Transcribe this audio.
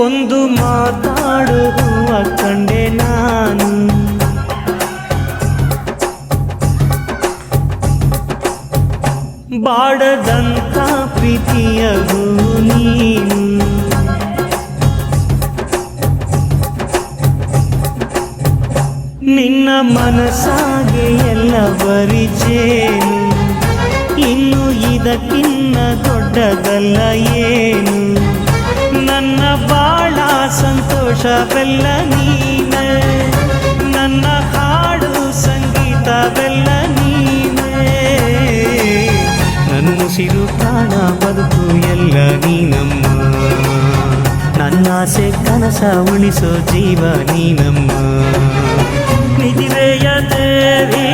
ಒಂದು ಮಾತಾಡುವ ಕಂಡೆ ನಾನು, ಬಾಡದಂತ ಪ್ರೀತಿಯದು ನೀನು. ನಿನ್ನ ಮನಸ್ಸಾಗೆ ಎಲ್ಲ ಬರಿಚೇನು, ಇನ್ನು ಇದಕ್ಕಿನ್ನ ದೊಡ್ಡದಲ್ಲ ಏನು. ನನ್ನ ಬಾಳ ಸಂತೋಷವೆಲ್ಲ ನೀನೇ, ನನ್ನ ಹಾಡು ಸಂಗೀತವೆಲ್ಲ ನೀನೇ. ನನ್ನುಸಿರು ಪ್ರಾಣ ಬದುಕು ಎಲ್ಲ ನೀನಮ್ಮ, ನನ್ನಾಸೆ ಕನಸ ಉಳಿಸೋ ಜೀವ ನೀನಮ್ಮ. ನಿಧಿರೆಯ ದೇವಿ